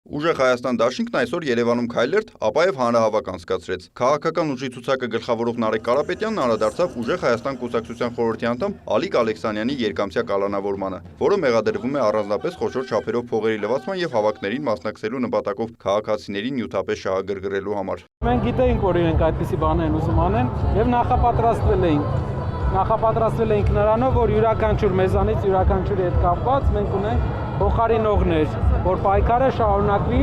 Ուժեղ Հայաստան դաշինքն այսօր Երևանում քայլերթ, ապա եւ հանրահավաք անցկացրեց։ Քաղաքական ուժի ցուցակը գլխավորող Նարեկ Կարապետյանն անդրադարձավ Ուժեղ Հայաստան կուսակցության խորհրդի անդամ Ալիկ Ալեքսանյանի երկամսյա կալանավորմանը, որը մեղադրվում է առանձնապես խոշոր չափերով փողերի լվացման եւ հավաքներին մասնակցելու նպատակով քաղաքացիներին նյութապես շահագրգռելու համար։ Մենք գիտեինք, որ իրենք այդպիսի բան են ուզում անեն եւ նախապատրաստվել էինք նրանով, որ յուրաքանչյուր մեզանից յուրաքանչյուրի հետ կապված մենք ունենք փոխարինողներ, որ պայքարը շարունակվի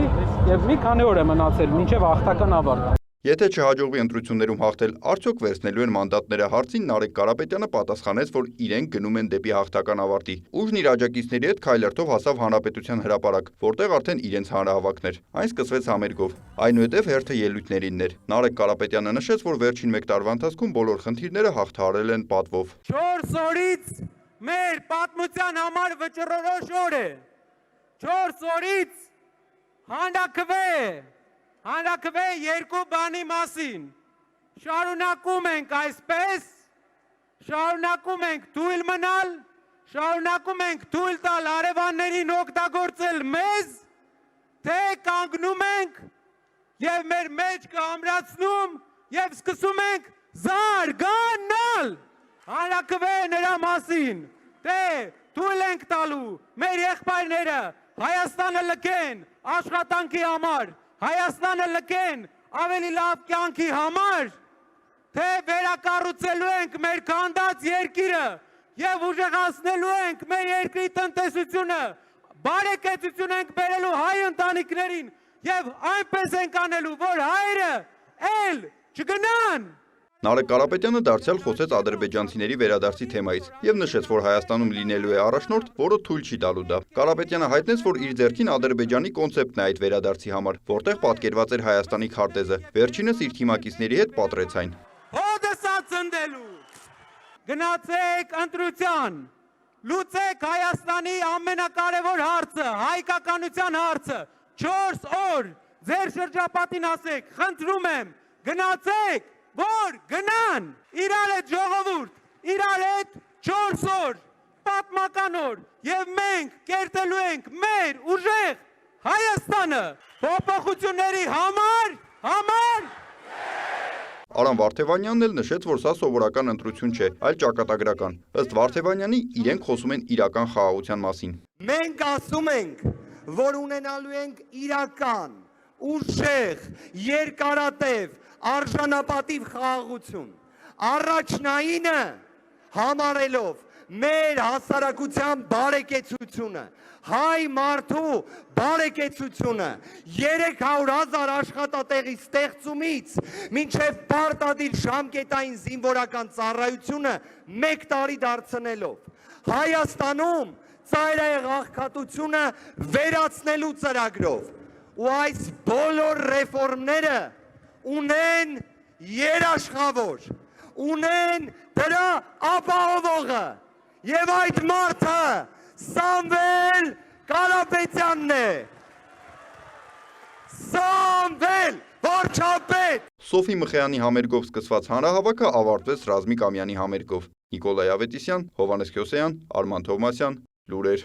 եւ մի քանի օր է մնացել մինչեւ հաղթական ավարտ։ Եթե չհաջողվի ընտրություններում հաղթել, արդյոք վերցնելու են մանդատները հարցին Նարեկ Կարապետյանը պատասխանեց, որ իրենք գնում են դեպի հաղթական ավարտի։ Ուժն իր աջակիցների հետ քայլերթով հասավ Հանրապետության հրապարակ, որտեղ արդեն իրենց հանրահավաքներ։ Այն սկսվեց համերգով։ Այնուհետև հերթը ելույթներին էր։ Նարեկ Կարապետյանը նշեց, որ վերջին 1 տարվա ընթացքում բոլոր խնդիրները հաղթահարել են պատվով։ 4 օրից մեր պատմության համար վճռորոշ օր է։ 4 օրից Հանրաքվե երկու բանի մասին։ Շարունակում ենք այսպես, շարունակում ենք թույլ մնալ, շարունակում ենք թույլ տալ հարևաններին օգտագործել մեզ, թե կանգնում ենք եւ մեր մեջքը ամրացնում եւ սկսում ենք զարգանալ։ Հանրաքվե նրա մասին, թե թույլ ենք տալու մեր եղբայրները Հայաստանը լքեն աշխատանքի համար, Հայաստանը լքեն ավելի լավ կյանքի համար, թե վերակառուցելու ենք մեր քանդած երկիրը եւ ուժեղացնելու ենք մեր երկրի տնտեսությունը, բարեկեցություն ենք բերելու հայ ընտանիքներին եւ այնպես ենք անելու, որ հայերը էլ չգնան։ Նարեկ Կարապետյանը դարձյալ խոսեց ադրբեջանցիների վերադարձի թեմայից եւ նշեց, որ Հայաստանում լինելու է առաջնորդ, որը թույլ չի տալու դա։ Կարապետյանը հայտնեց, որ իր ձեռքին Ադրբեջանի կոնցեպտն է այդ վերադարձի համար, որտեղ պատկերված էր Հայաստանի քարտեզը։ Վերջինս իր թիմակիցների հետ պատրեց այն։ Հոդեսա ծնդելու։ Գնացեք ընտրության։ Լուծեք Հայաստանի ամենակարևոր հարցը, հայկականության հարցը։ 4 օր ձեր շրջապատին ասեք, խնդրում եմ, գնացեք որ գնան, իրար հետ ժողովուրդ, իրար հետ 4 օր, պատմական օր, և մենք կերտելու ենք մեր ուժեղ Հայաստանը, փոփոխությունների համար։ Արամ Վարդևանյանն էլ նշեց, որ սա սովորական ընտրություն չէ, այլ ճակատագրական։ Ըստ Վարդևանյանի, իրենք խոսում են իրական խաղաղության մասին։ Մենք ասում ենք, որ ունենալու ենք իրական, ուժեղ, երկարատև, արժանապատիվ խաղաղություն, առաջնայինը համարելով մեր հասարակության բարեկեցությունը, հայ մարդու բարեկեցությունը, 300,000 աշխատատեղի ստեղծումից մինչև պարտադիր ժամկետային զինվորական ծառայությունը 1 տարի դարձնելով, Հայաստանում ծայրահեղ աղքատությունը վերացնելու ծրագրով ու այս բոլոր ռեֆորմները ունեն երաշխավոր, ունեն դրա ապահովողը եւ այդ մարդը Սամվել Կարապետյանն է։ Սամվել վարչապետ։ Սոֆի Մխեյանի համերգով սկսված հանրահավաքը ավարտվեց Ռազմիկ Ամյանի համերգով։ Նիկոլայ Ավետիսյան, Հովհաննես Քյոսեյան, Արման Թովմասյան, լուրեր։